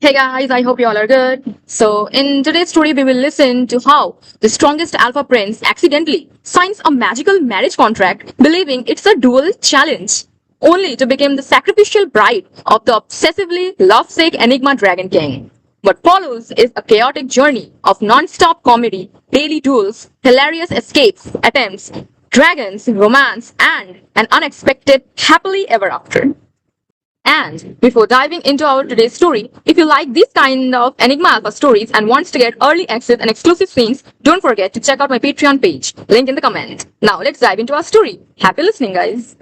Hey guys, I hope you all are good. So, in today's story, we will listen to how the strongest alpha prince accidentally signs a magical marriage contract believing it's a duel challenge, only to become the sacrificial bride of the obsessively lovesick Enigma Dragon King. What follows is a chaotic journey of non-stop comedy, daily duels, hilarious escapes, attempts, dragons, romance, and an unexpected happily ever after. And before diving into our today's story, if you like these kind of Enigma Alpha stories and wants to get early access and exclusive scenes, don't forget to check out my Patreon page. Link in the comment. Now let's dive into our story. Happy listening, guys.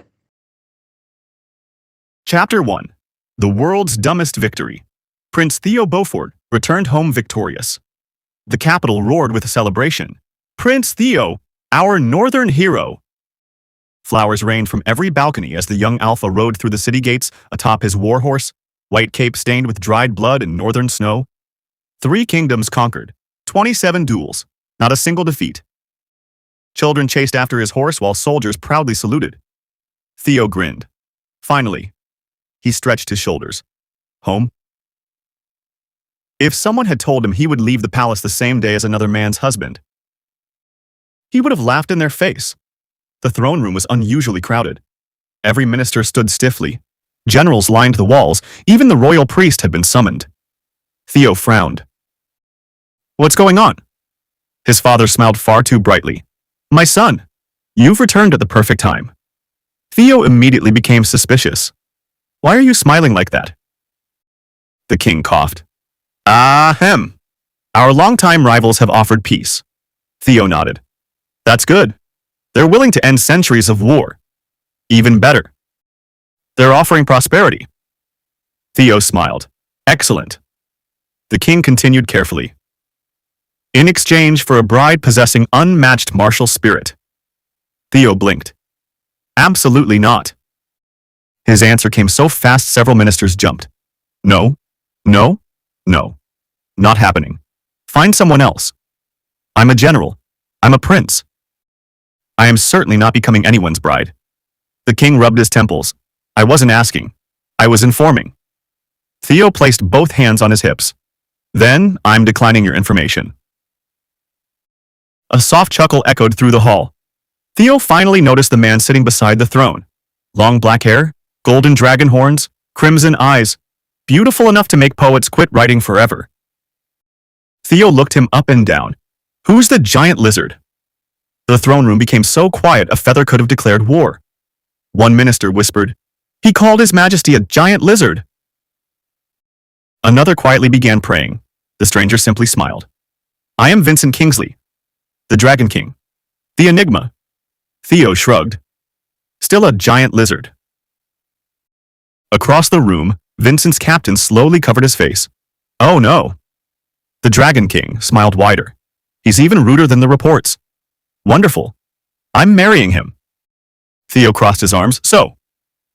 Chapter 1. The World's Dumbest Victory. Prince Theo Beaufort returned home victorious. The capital roared with a celebration. Prince Theo, our northern hero! Flowers rained from every balcony as the young Alpha rode through the city gates atop his warhorse, white cape stained with dried blood and northern snow. 3 kingdoms conquered, 27 duels, not a single defeat. Children chased after his horse while soldiers proudly saluted. Theo grinned. Finally, he stretched his shoulders. Home? If someone had told him he would leave the palace the same day as another man's husband, he would have laughed in their face. The throne room was unusually crowded. Every minister stood stiffly. Generals lined the walls. Even the royal priest had been summoned. Theo frowned. What's going on? His father smiled far too brightly. My son, you've returned at the perfect time. Theo immediately became suspicious. Why are you smiling like that? The king coughed. Ahem. Our longtime rivals have offered peace. Theo nodded. That's good. They're willing to end centuries of war. Even better. They're offering prosperity. Theo smiled. Excellent. The king continued carefully. In exchange for a bride possessing unmatched martial spirit. Theo blinked. Absolutely not. His answer came so fast several ministers jumped. No, no, no. Not happening. Find someone else. I'm a general. I'm a prince. I am certainly not becoming anyone's bride. The king rubbed his temples. I wasn't asking. I was informing. Theo placed both hands on his hips. Then, I'm declining your information. A soft chuckle echoed through the hall. Theo finally noticed the man sitting beside the throne. Long black hair, golden dragon horns, crimson eyes, beautiful enough to make poets quit writing forever. Theo looked him up and down. Who's the giant lizard? The throne room became so quiet a feather could have declared war. One minister whispered, He called His Majesty a giant lizard. Another quietly began praying. The stranger simply smiled. I am Vincent Kingsley, the Dragon King. The Enigma. Theo shrugged. Still a giant lizard. Across the room, Vincent's captain slowly covered his face. Oh no. The Dragon King smiled wider. He's even ruder than the reports. Wonderful. I'm marrying him. Theo crossed his arms. So,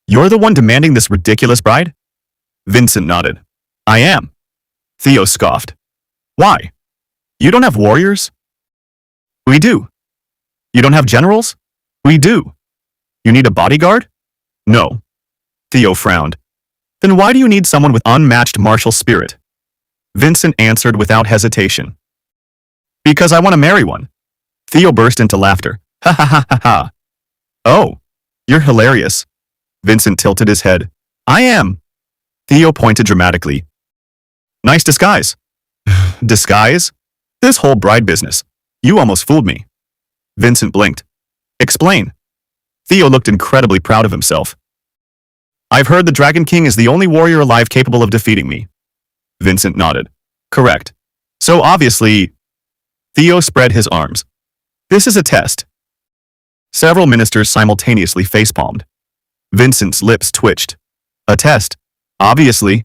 you're the one demanding this ridiculous bride? Vincent nodded. I am. Theo scoffed. Why? You don't have warriors? We do. You don't have generals? We do. You need a bodyguard? No. Theo frowned. Then why do you need someone with unmatched martial spirit? Vincent answered without hesitation. Because I want to marry one. Theo burst into laughter. Ha ha ha ha ha. Oh, you're hilarious. Vincent tilted his head. I am. Theo pointed dramatically. Nice disguise. Disguise? This whole bride business. You almost fooled me. Vincent blinked. Explain. Theo looked incredibly proud of himself. I've heard the Dragon King is the only warrior alive capable of defeating me. Vincent nodded. Correct. So obviously, Theo spread his arms. This is a test. Several ministers simultaneously facepalmed. Vincent's lips twitched. A test. Obviously.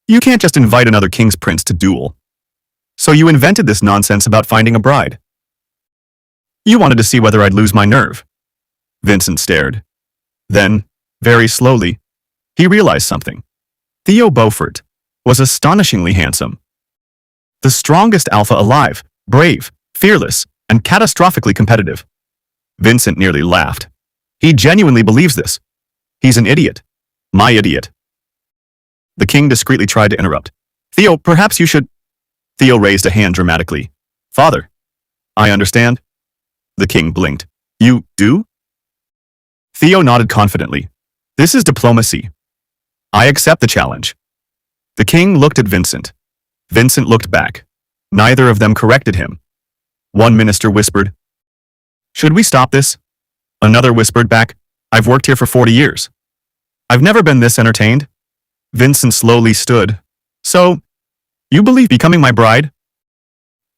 You can't just invite another king's prince to duel. So you invented this nonsense about finding a bride. You wanted to see whether I'd lose my nerve. Vincent stared. Then, very slowly, he realized something. Theo Beaufort was astonishingly handsome. The strongest alpha alive, brave, fearless, and catastrophically competitive. Vincent nearly laughed. He genuinely believes this. He's an idiot. My idiot. The king discreetly tried to interrupt. Theo, perhaps you should... Theo raised a hand dramatically. Father, I understand. The king blinked. You do? Theo nodded confidently. This is diplomacy. I accept the challenge. The king looked at Vincent. Vincent looked back. Neither of them corrected him. One minister whispered, Should we stop this? Another whispered back, I've worked here for 40 years. I've never been this entertained. Vincent slowly stood. So, you believe becoming my bride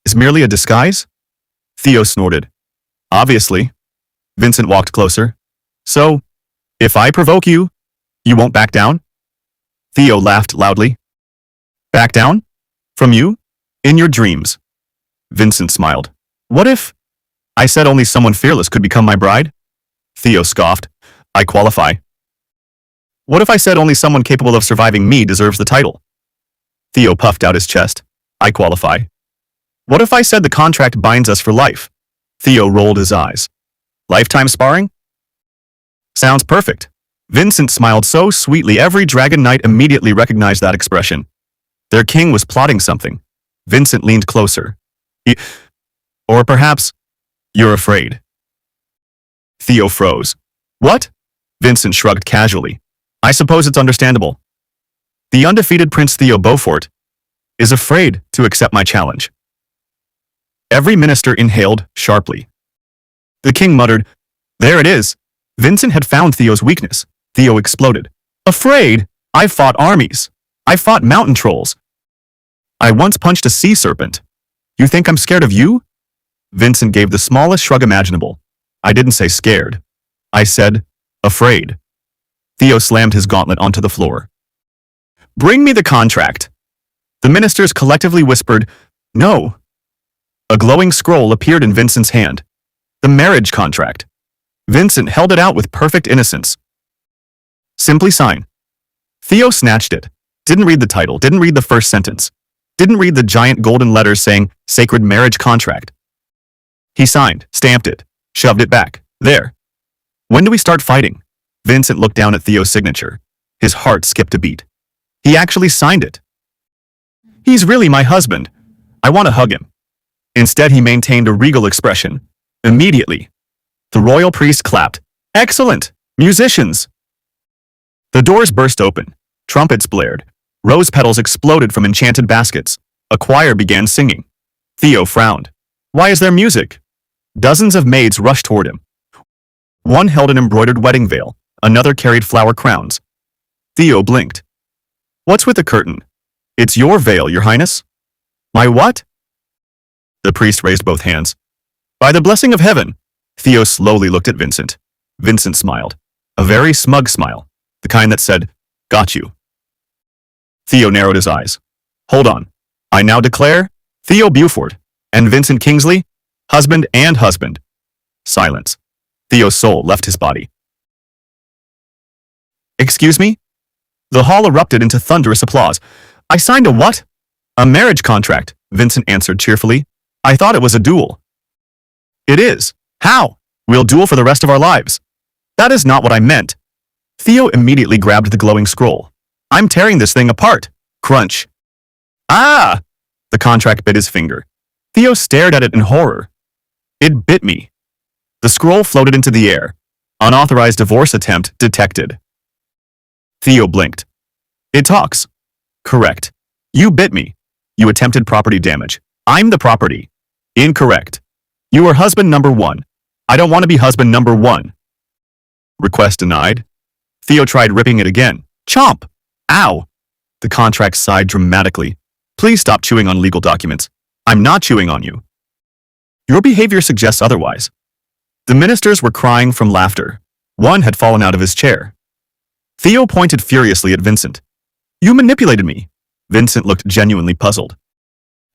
is merely a disguise? Theo snorted. Obviously. Vincent walked closer. So, if I provoke you, you won't back down? Theo laughed loudly. Back down? From you? In your dreams. Vincent smiled. What if I said only someone fearless could become my bride? Theo scoffed. I qualify. What if I said only someone capable of surviving me deserves the title? Theo puffed out his chest. I qualify. What if I said the contract binds us for life? Theo rolled his eyes. Lifetime sparring? Sounds perfect. Vincent smiled so sweetly every dragon knight immediately recognized that expression. Their king was plotting something. Vincent leaned closer. Or perhaps, you're afraid. Theo froze. What? Vincent shrugged casually. I suppose it's understandable. The undefeated Prince Theo Beaufort is afraid to accept my challenge. Every minister inhaled sharply. The king muttered, There it is. Vincent had found Theo's weakness. Theo exploded. Afraid? I fought armies. I fought mountain trolls. I once punched a sea serpent. You think I'm scared of you? Vincent gave the smallest shrug imaginable. I didn't say scared. I said, afraid. Theo slammed his gauntlet onto the floor. Bring me the contract. The ministers collectively whispered, No. A glowing scroll appeared in Vincent's hand. The marriage contract. Vincent held it out with perfect innocence. Simply sign. Theo snatched it. Didn't read the title, didn't read the first sentence. Didn't read the giant golden letters saying, Sacred Marriage Contract. He signed, stamped it, shoved it back. There. When do we start fighting? Vincent looked down at Theo's signature. His heart skipped a beat. He actually signed it. He's really my husband. I want to hug him. Instead, he maintained a regal expression. Immediately. The royal priest clapped. Excellent! Musicians! The doors burst open. Trumpets blared. Rose petals exploded from enchanted baskets. A choir began singing. Theo frowned. Why is there music? Dozens of maids rushed toward him. One held an embroidered wedding veil. Another carried flower crowns. Theo blinked. What's with the curtain? It's your veil, your highness. My what? The priest raised both hands. By the blessing of heaven. Theo slowly looked at Vincent. Vincent smiled. A very smug smile. The kind that said, Got you. Theo narrowed his eyes. Hold on. I now declare Theo Beaufort and Vincent Kingsley, husband and husband. Silence. Theo's soul left his body. Excuse me? The hall erupted into thunderous applause. I signed a what? A marriage contract, Vincent answered cheerfully. I thought it was a duel. It is. How? We'll duel for the rest of our lives. That is not what I meant. Theo immediately grabbed the glowing scroll. I'm tearing this thing apart. Crunch. Ah! The contract bit his finger. Theo stared at it in horror. It bit me. The scroll floated into the air. Unauthorized divorce attempt detected. Theo blinked. It talks. Correct. You bit me. You attempted property damage. I'm the property. Incorrect. You are husband number 1. I don't want to be husband number 1. Request denied. Theo tried ripping it again. Chomp! Ow! The contract sighed dramatically. Please stop chewing on legal documents. I'm not chewing on you. Your behavior suggests otherwise. The ministers were crying from laughter. One had fallen out of his chair. Theo pointed furiously at Vincent. You manipulated me. Vincent looked genuinely puzzled.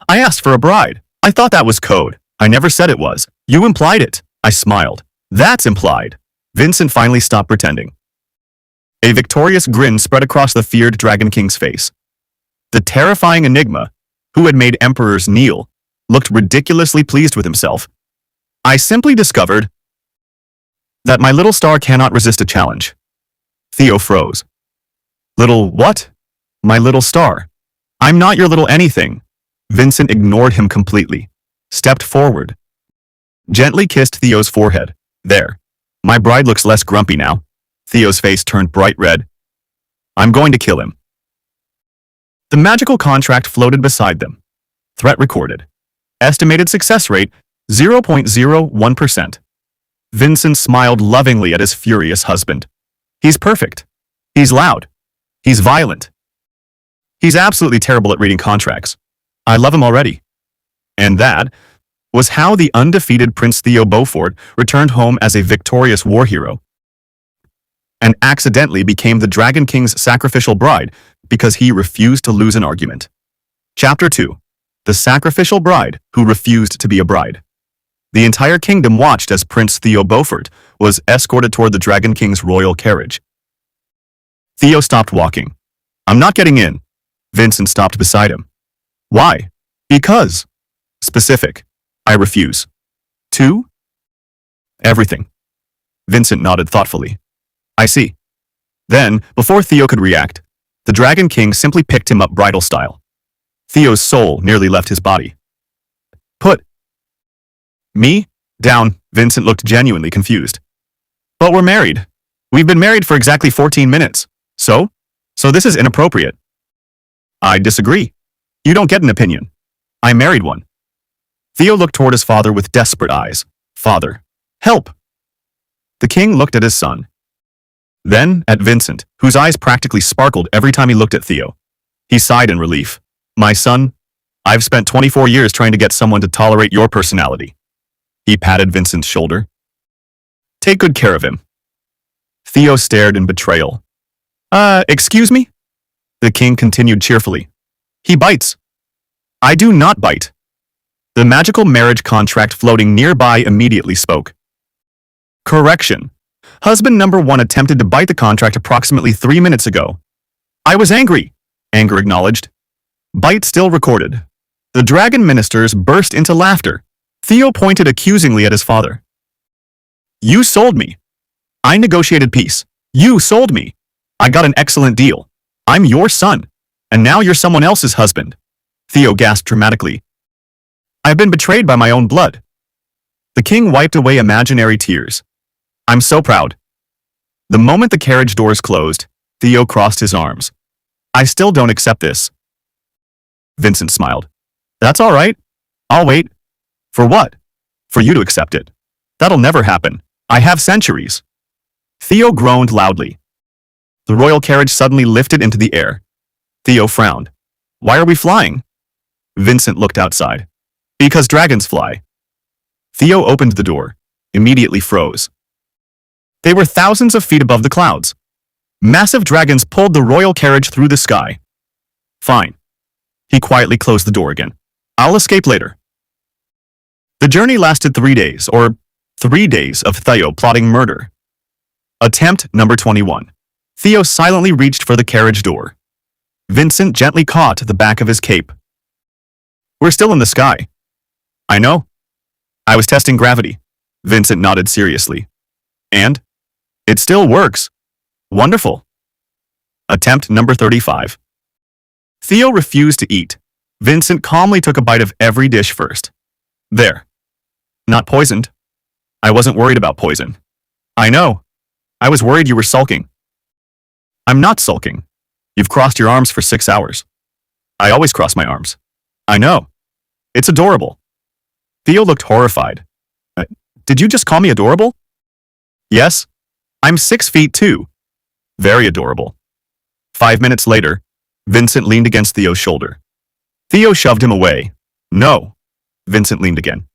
I asked for a bride. I thought that was code. I never said it was. You implied it. I smiled. That's implied. Vincent finally stopped pretending. A victorious grin spread across the feared Dragon King's face. The terrifying Enigma, who had made emperors kneel, looked ridiculously pleased with himself. I simply discovered that my little star cannot resist a challenge. Theo froze. Little what? My little star. I'm not your little anything. Vincent ignored him completely, stepped forward, gently kissed Theo's forehead. There. My bride looks less grumpy now. Theo's face turned bright red. I'm going to kill him. The magical contract floated beside them. Threat recorded. Estimated success rate 0.01%. Vincent smiled lovingly at his furious husband. He's perfect. He's loud. He's violent. He's absolutely terrible at reading contracts. I love him already. And that was how the undefeated Prince Theo Beaufort returned home as a victorious war hero and accidentally became the Dragon King's sacrificial bride because he refused to lose an argument. Chapter 2. The Sacrificial Bride Who Refused to be a Bride. The entire kingdom watched as Prince Theo Beaufort was escorted toward the Dragon King's royal carriage. Theo stopped walking. I'm not getting in. Vincent stopped beside him. Why? Because. Specific. I refuse. 2. Everything. Vincent nodded thoughtfully. I see. Then, before Theo could react, the Dragon King simply picked him up bridal style. Theo's soul nearly left his body. Put me down. Vincent looked genuinely confused. But we're married. We've been married for exactly 14 minutes. So this is inappropriate. I disagree. You don't get an opinion. I married one. Theo looked toward his father with desperate eyes. Father, help! The king looked at his son. Then at Vincent, whose eyes practically sparkled every time he looked at Theo. He sighed in relief. My son, I've spent 24 years trying to get someone to tolerate your personality. He patted Vincent's shoulder. Take good care of him. Theo stared in betrayal. Excuse me? The king continued cheerfully. He bites. I do not bite. The magical marriage contract floating nearby immediately spoke. Correction. Husband number 1 attempted to bite the contract approximately 3 minutes ago. I was angry. Anger acknowledged. Bite still recorded. The dragon ministers burst into laughter. Theo pointed accusingly at his father. You sold me. I negotiated peace. You sold me. I got an excellent deal. I'm your son. And now you're someone else's husband. Theo gasped dramatically. I've been betrayed by my own blood. The king wiped away imaginary tears. I'm so proud. The moment the carriage doors closed, Theo crossed his arms. I still don't accept this. Vincent smiled. That's all right. I'll wait. For what? For you to accept it. That'll never happen. I have centuries. Theo groaned loudly. The royal carriage suddenly lifted into the air. Theo frowned. Why are we flying? Vincent looked outside. Because dragons fly. Theo opened the door, immediately froze. They were thousands of feet above the clouds. Massive dragons pulled the royal carriage through the sky. Fine. He quietly closed the door again. I'll escape later. The journey lasted 3 days, or 3 days of Theo plotting murder. Attempt number 21. Theo silently reached for the carriage door. Vincent gently caught the back of his cape. We're still in the sky. I know. I was testing gravity. Vincent nodded seriously. And? It still works. Wonderful. Attempt number 35. Theo refused to eat. Vincent calmly took a bite of every dish first. There. Not poisoned. I wasn't worried about poison. I know. I was worried you were sulking. I'm not sulking. You've crossed your arms for 6 hours. I always cross my arms. I know. It's adorable. Theo looked horrified. Did you just call me adorable? Yes. I'm 6 feet 2. Very adorable. 5 minutes later, Vincent leaned against Theo's shoulder. Theo shoved him away. No. Vincent leaned again.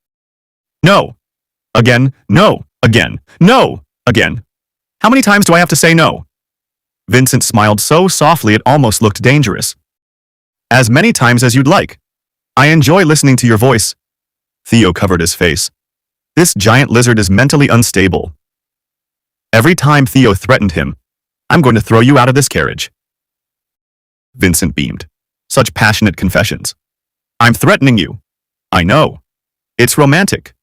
No. Again. No. Again. No. Again. How many times do I have to say no? Vincent smiled so softly it almost looked dangerous. As many times as you'd like. I enjoy listening to your voice. Theo covered his face. This giant lizard is mentally unstable. Every time Theo threatened him, I'm going to throw you out of this carriage. Vincent beamed. Such passionate confessions. I'm threatening you. I know. It's romantic.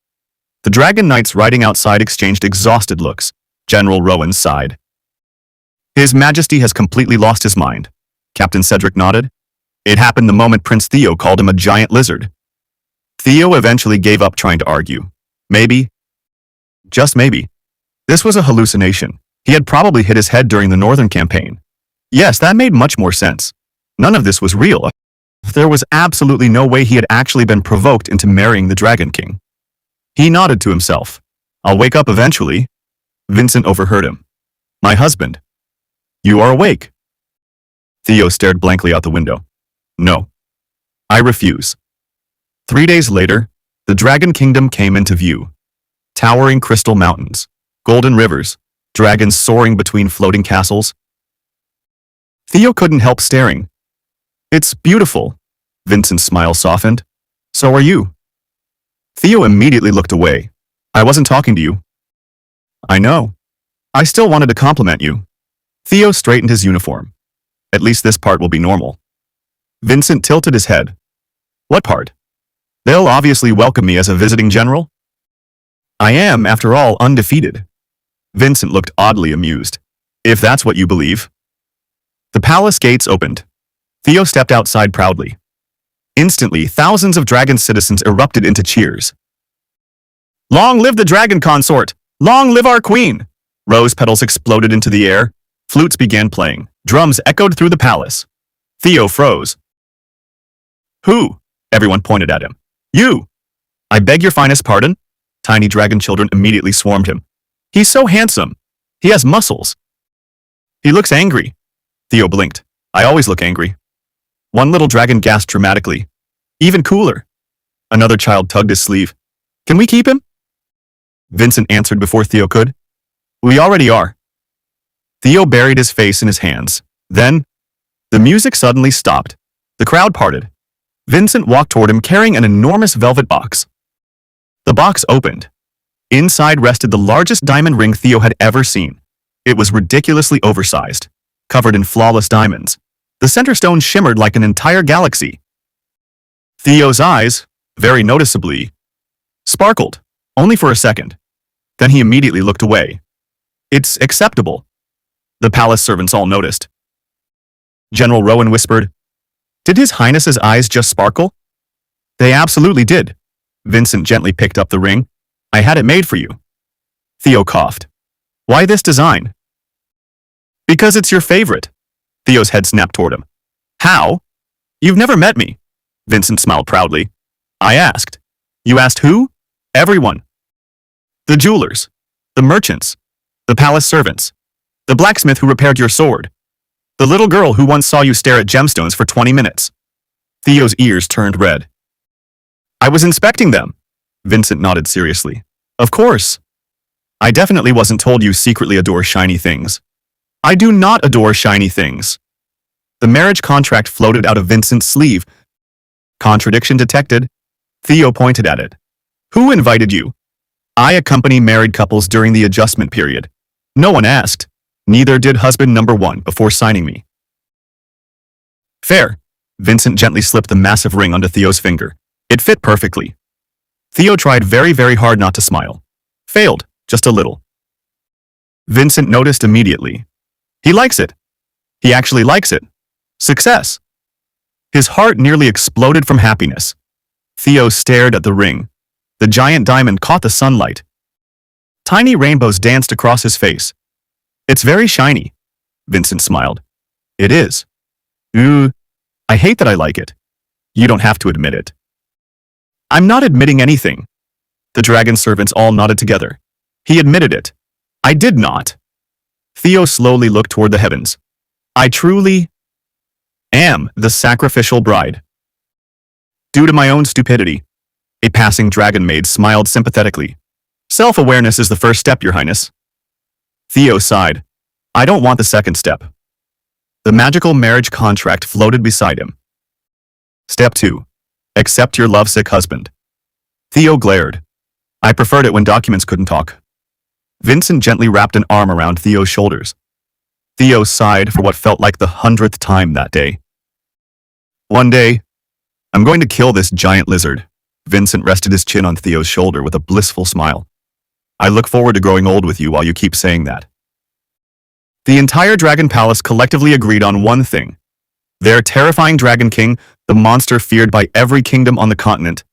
The dragon knights riding outside exchanged exhausted looks. General Rowan sighed. His Majesty has completely lost his mind. Captain Cedric nodded. It happened the moment Prince Theo called him a giant lizard. Theo eventually gave up trying to argue. Maybe, just maybe, this was a hallucination. He had probably hit his head during the Northern campaign. Yes, that made much more sense. None of this was real. There was absolutely no way he had actually been provoked into marrying the Dragon King. He nodded to himself. I'll wake up eventually. Vincent overheard him. My husband. You are awake. Theo stared blankly out the window. No. I refuse. 3 days later, the Dragon Kingdom came into view. Towering crystal mountains, golden rivers, dragons soaring between floating castles. Theo couldn't help staring. It's beautiful. Vincent's smile softened. So are you. Theo immediately looked away. I wasn't talking to you. I know. I still wanted to compliment you. Theo straightened his uniform. At least this part will be normal. Vincent tilted his head. What part? They'll obviously welcome me as a visiting general. I am, after all, undefeated. Vincent looked oddly amused. If that's what you believe. The palace gates opened. Theo stepped outside proudly. Instantly, thousands of dragon citizens erupted into cheers. Long live the dragon consort! Long live our queen! Rose petals exploded into the air. Flutes began playing. Drums echoed through the palace. Theo froze. Who? Everyone pointed at him. You! I beg your finest pardon? Tiny dragon children immediately swarmed him. He's so handsome. He has muscles. He looks angry. Theo blinked. I always look angry. One little dragon gasped dramatically. Even cooler. Another child tugged his sleeve. Can we keep him? Vincent answered before Theo could. We already are. Theo buried his face in his hands. Then, the music suddenly stopped. The crowd parted. Vincent walked toward him carrying an enormous velvet box. The box opened. Inside rested the largest diamond ring Theo had ever seen. It was ridiculously oversized, covered in flawless diamonds. The center stone shimmered like an entire galaxy. Theo's eyes, very noticeably, sparkled, only for a second. Then he immediately looked away. It's acceptable. The palace servants all noticed. General Rowan whispered, Did His Highness's eyes just sparkle? They absolutely did. Vincent gently picked up the ring. I had it made for you. Theo coughed. Why this design? Because it's your favorite. Theo's head snapped toward him. How? You've never met me. Vincent smiled proudly. I asked. You asked who? Everyone. The jewelers. The merchants. The palace servants. The blacksmith who repaired your sword. The little girl who once saw you stare at gemstones for 20 minutes. Theo's ears turned red. I was inspecting them. Vincent nodded seriously. Of course. I definitely wasn't told you secretly adore shiny things. I do not adore shiny things. The marriage contract floated out of Vincent's sleeve. Contradiction detected. Theo pointed at it. Who invited you? I accompany married couples during the adjustment period. No one asked. Neither did husband number one before signing me. Fair. Vincent gently slipped the massive ring onto Theo's finger. It fit perfectly. Theo tried very, very hard not to smile. Failed, just a little. Vincent noticed immediately. He likes it. He actually likes it. Success. His heart nearly exploded from happiness. Theo stared at the ring. The giant diamond caught the sunlight. Tiny rainbows danced across his face. It's very shiny. Vincent smiled. It is. I hate that I like it. You don't have to admit it. I'm not admitting anything. The dragon servants all nodded together. He admitted it. I did not. Theo slowly looked toward the heavens. I truly am the sacrificial bride. Due to my own stupidity. A passing dragon maid smiled sympathetically. Self-awareness is the first step, Your Highness. Theo sighed. I don't want the second step. The magical marriage contract floated beside him. Step 2. Accept your lovesick husband. Theo glared. I preferred it when documents couldn't talk. Vincent gently wrapped an arm around Theo's shoulders. Theo sighed for what felt like the 100th time that day. One day, I'm going to kill this giant lizard. Vincent rested his chin on Theo's shoulder with a blissful smile. I look forward to growing old with you while you keep saying that. The entire Dragon Palace collectively agreed on one thing. Their terrifying Dragon King, the monster feared by every kingdom on the continent,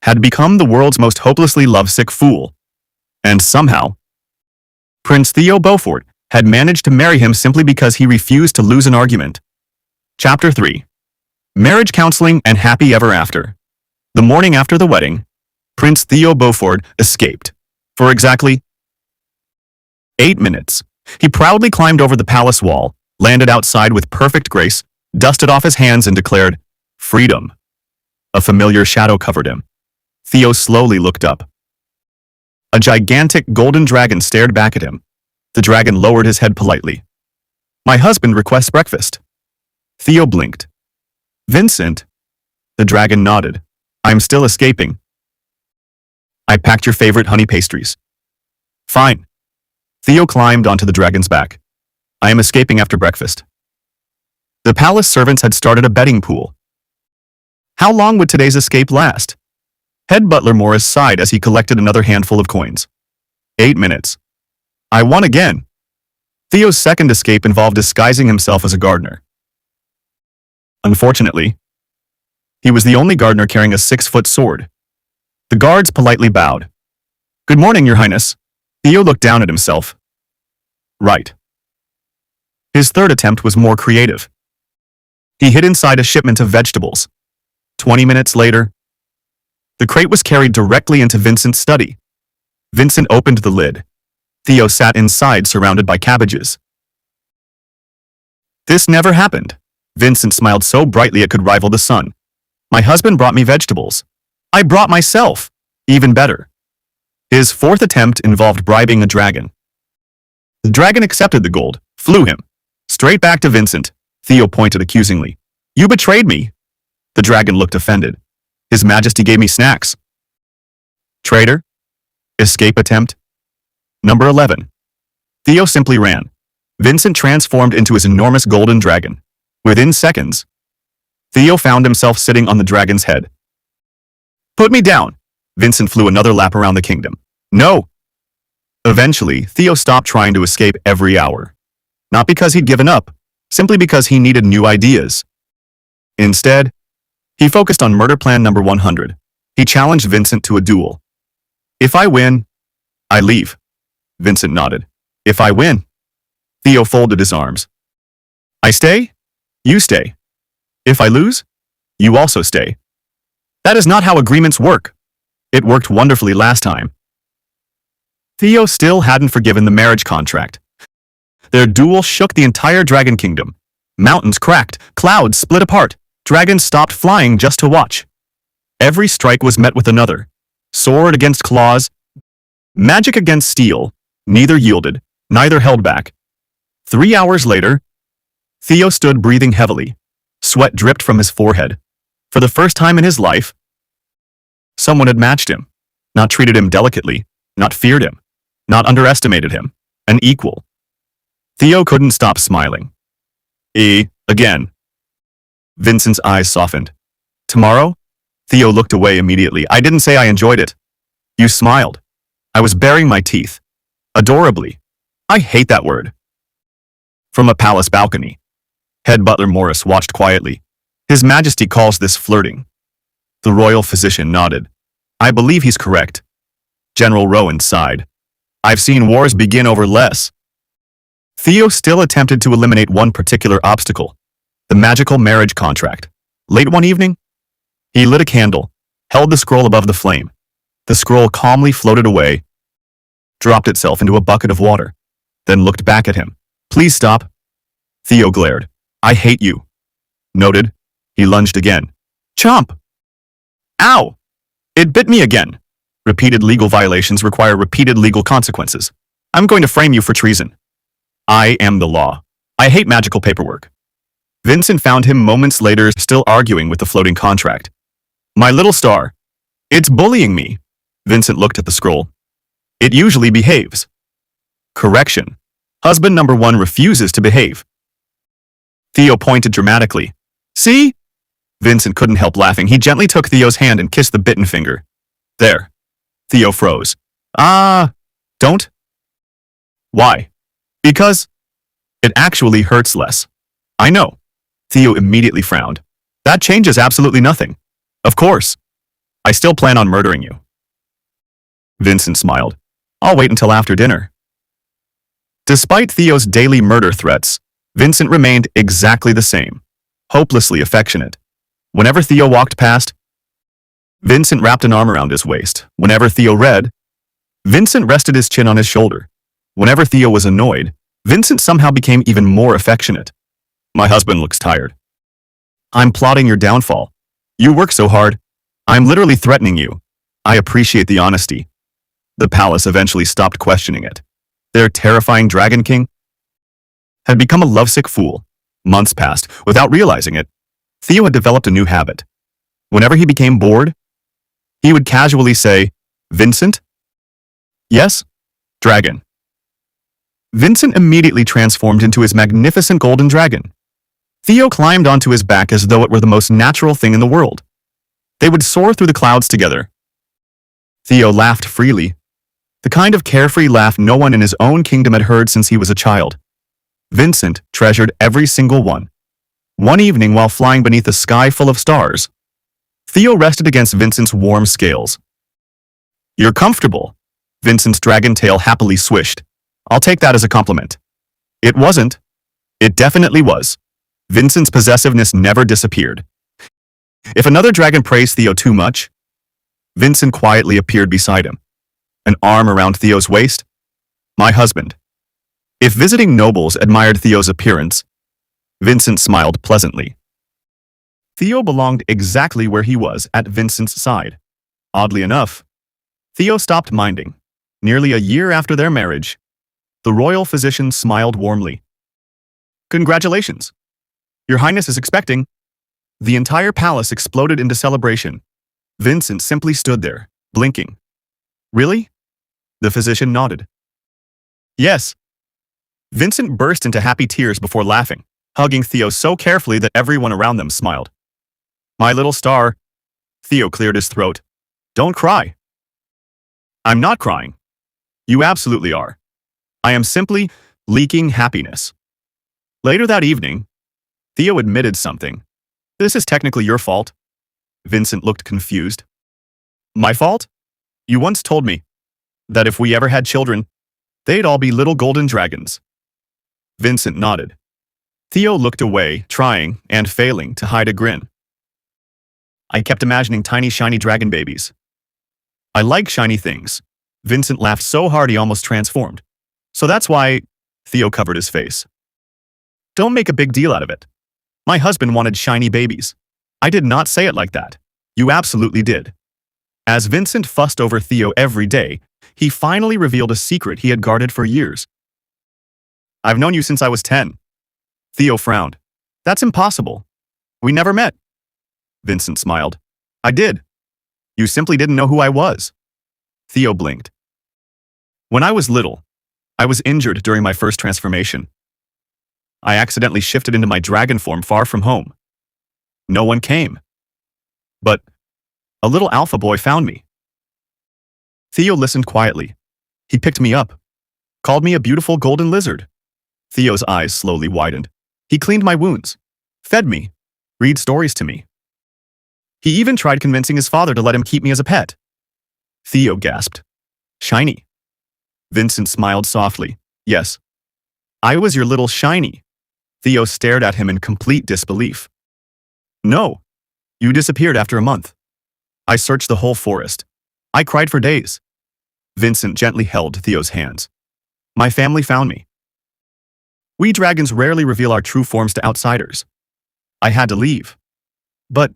had become the world's most hopelessly lovesick fool. And somehow, Prince Theo Beaufort had managed to marry him simply because he refused to lose an argument. Chapter 3. Marriage Counseling and Happy Ever After. The morning after the wedding, Prince Theo Beaufort escaped. For exactly 8 minutes, he proudly climbed over the palace wall, landed outside with perfect grace, dusted off his hands and declared, "Freedom." A familiar shadow covered him. Theo slowly looked up. A gigantic golden dragon stared back at him. The dragon lowered his head politely. "My husband requests breakfast." Theo blinked. "Vincent?" The dragon nodded. "I'm still escaping." "I packed your favorite honey pastries." "Fine." Theo climbed onto the dragon's back. "I am escaping after breakfast." The palace servants had started a betting pool. How long would today's escape last? Head butler Morris sighed as he collected another handful of coins. 8 minutes. I won again. Theo's second escape involved disguising himself as a gardener. Unfortunately, he was the only gardener carrying a 6-foot sword. The guards politely bowed. "Good morning, Your Highness." Theo looked down at himself. Right. His third attempt was more creative. He hid inside a shipment of vegetables. 20 minutes later, the crate was carried directly into Vincent's study. Vincent opened the lid. Theo sat inside surrounded by cabbages. "This never happened." Vincent smiled so brightly it could rival the sun. "My husband brought me vegetables. I brought myself. Even better." His fourth attempt involved bribing a dragon. The dragon accepted the gold, flew him straight back to Vincent. Theo pointed accusingly. "You betrayed me." The dragon looked offended. "His Majesty gave me snacks." Traitor? Escape attempt? Number 11. Theo simply ran. Vincent transformed into his enormous golden dragon. Within seconds, Theo found himself sitting on the dragon's head. "Put me down." Vincent flew another lap around the kingdom. "No." Eventually, Theo stopped trying to escape every hour. Not because he'd given up, simply because he needed new ideas. Instead, he focused on murder plan number 100. He challenged Vincent to a duel. "If I win, I leave." Vincent nodded. "If I win." Theo folded his arms. "I stay, you stay. If I lose, you also stay." That is not how agreements work. It worked wonderfully last time. Theo still hadn't forgiven the marriage contract. Their duel shook the entire Dragon Kingdom. Mountains cracked, clouds split apart, dragons stopped flying just to watch. Every strike was met with another. Sword against claws, magic against steel. Neither yielded, neither held back. 3 hours later, Theo stood breathing heavily. Sweat dripped from his forehead. For the first time in his life, someone had matched him. Not treated him delicately, not feared him, not underestimated him. An equal. Theo couldn't stop smiling. Again. Vincent's eyes softened. "Tomorrow?" Theo looked away immediately. "I didn't say I enjoyed it." "You smiled." "I was baring my teeth. Adorably." "I hate that word." From a palace balcony, head butler Morris watched quietly. "His Majesty calls this flirting." The royal physician nodded. "I believe he's correct." General Rowan sighed. "I've seen wars begin over less." Theo still attempted to eliminate one particular obstacle, the magical marriage contract. Late one evening, he lit a candle, held the scroll above the flame. The scroll calmly floated away, dropped itself into a bucket of water, then looked back at him. "Please stop." Theo glared. "I hate you." Noted. He lunged again. "Chomp!" "Ow! It bit me again." Repeated legal violations require repeated legal consequences. "I'm going to frame you for treason." "I am the law. I hate magical paperwork." Vincent found him moments later still arguing with the floating contract. "My little star. It's bullying me." Vincent looked at the scroll. "It usually behaves." Correction. Husband number 1 refuses to behave. Theo pointed dramatically. "See?" Vincent couldn't help laughing. He gently took Theo's hand and kissed the bitten finger. "There." Theo froze. Don't." "Why?" "Because it actually hurts less." "I know." Theo immediately frowned. That changes absolutely nothing. Of course. I still plan on murdering you. Vincent smiled. I'll wait until after dinner. Despite Theo's daily murder threats, Vincent remained exactly the same, hopelessly affectionate. Whenever Theo walked past, Vincent wrapped an arm around his waist. Whenever Theo read, Vincent rested his chin on his shoulder. Whenever Theo was annoyed, Vincent somehow became even more affectionate. My husband looks tired. I'm plotting your downfall. You work so hard. I'm literally threatening you. I appreciate the honesty. The palace eventually stopped questioning it. Their terrifying Dragon King had become a lovesick fool. Months passed without realizing it. Theo had developed a new habit. Whenever he became bored, he would casually say, Vincent? Yes? Dragon. Vincent immediately transformed into his magnificent golden dragon. Theo climbed onto his back as though it were the most natural thing in the world. They would soar through the clouds together. Theo laughed freely, the kind of carefree laugh no one in his own kingdom had heard since he was a child. Vincent treasured every single one. One evening while flying beneath a sky full of stars, Theo rested against Vincent's warm scales. You're comfortable. Vincent's dragon tail happily swished. I'll take that as a compliment. It wasn't. It definitely was. Vincent's possessiveness never disappeared. If another dragon praised Theo too much, Vincent quietly appeared beside him, an arm around Theo's waist. My husband. If visiting nobles admired Theo's appearance, Vincent smiled pleasantly. Theo belonged exactly where he was at Vincent's side. Oddly enough, Theo stopped minding. Nearly a year after their marriage, the royal physician smiled warmly. Congratulations. Your Highness is expecting. The entire palace exploded into celebration. Vincent simply stood there, blinking. Really? The physician nodded. Yes. Vincent burst into happy tears before laughing, hugging Theo so carefully that everyone around them smiled. My little star. Theo cleared his throat. Don't cry. I'm not crying. You absolutely are. I am simply leaking happiness. Later that evening, Theo admitted something. This is technically your fault. Vincent looked confused. My fault? You once told me that if we ever had children, they'd all be little golden dragons. Vincent nodded. Theo looked away, trying and failing to hide a grin. I kept imagining tiny shiny dragon babies. I like shiny things. Vincent laughed so hard he almost transformed. So that's why Theo covered his face. Don't make a big deal out of it. My husband wanted shiny babies. I did not say it like that. You absolutely did. As Vincent fussed over Theo every day, he finally revealed a secret he had guarded for years. I've known you since I was 10. Theo frowned. That's impossible. We never met. Vincent smiled. I did. You simply didn't know who I was. Theo blinked. When I was little, I was injured during my first transformation. I accidentally shifted into my dragon form far from home. No one came. But a little alpha boy found me. Theo listened quietly. He picked me up, called me a beautiful golden lizard. Theo's eyes slowly widened. He cleaned my wounds, fed me, read stories to me. He even tried convincing his father to let him keep me as a pet. Theo gasped. Shiny. Vincent smiled softly. Yes. I was your little shiny. Theo stared at him in complete disbelief. No. You disappeared after a month. I searched the whole forest. I cried for days. Vincent gently held Theo's hands. My family found me. We dragons rarely reveal our true forms to outsiders. I had to leave. But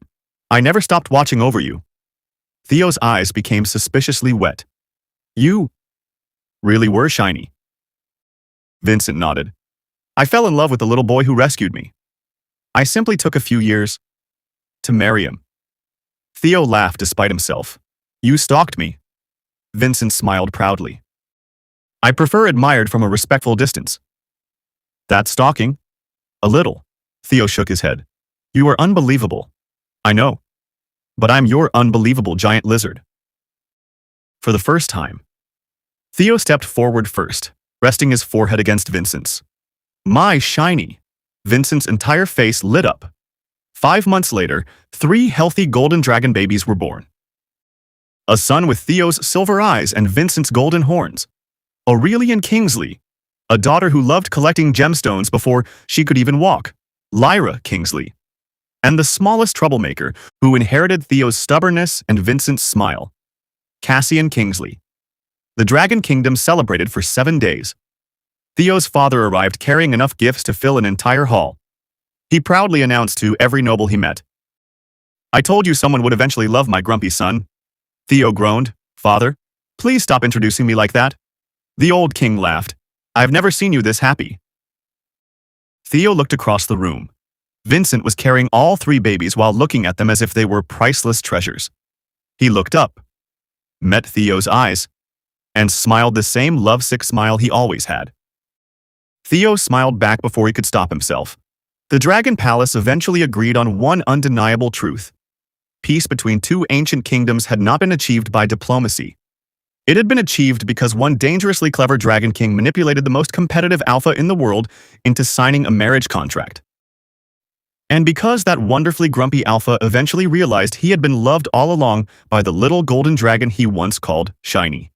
I never stopped watching over you. Theo's eyes became suspiciously wet. You really were shiny. Vincent nodded. I fell in love with the little boy who rescued me. I simply took a few years to marry him. Theo laughed despite himself. You stalked me. Vincent smiled proudly. I prefer admired from a respectful distance. That's stalking? A little. Theo shook his head. You are unbelievable. I know. But I'm your unbelievable giant lizard. For the first time, Theo stepped forward first, resting his forehead against Vincent's. My shiny. Vincent's entire face lit up. 5 months later, 3 healthy golden dragon babies were born. A son with Theo's silver eyes and Vincent's golden horns. Aurelian Kingsley. A daughter who loved collecting gemstones before she could even walk. Lyra Kingsley. And the smallest troublemaker who inherited Theo's stubbornness and Vincent's smile. Cassian Kingsley. The Dragon Kingdom celebrated for 7 days. Theo's father arrived carrying enough gifts to fill an entire hall. He proudly announced to every noble he met, "I told you someone would eventually love my grumpy son." Theo groaned, "Father, please stop introducing me like that." The old king laughed. "I've never seen you this happy." Theo looked across the room. Vincent was carrying all 3 babies while looking at them as if they were priceless treasures. He looked up, met Theo's eyes, and smiled the same lovesick smile he always had. Theo smiled back before he could stop himself. The Dragon Palace eventually agreed on one undeniable truth. Peace between 2 ancient kingdoms had not been achieved by diplomacy. It had been achieved because one dangerously clever Dragon King manipulated the most competitive alpha in the world into signing a marriage contract. And because that wonderfully grumpy alpha eventually realized he had been loved all along by the little golden dragon he once called Shiny.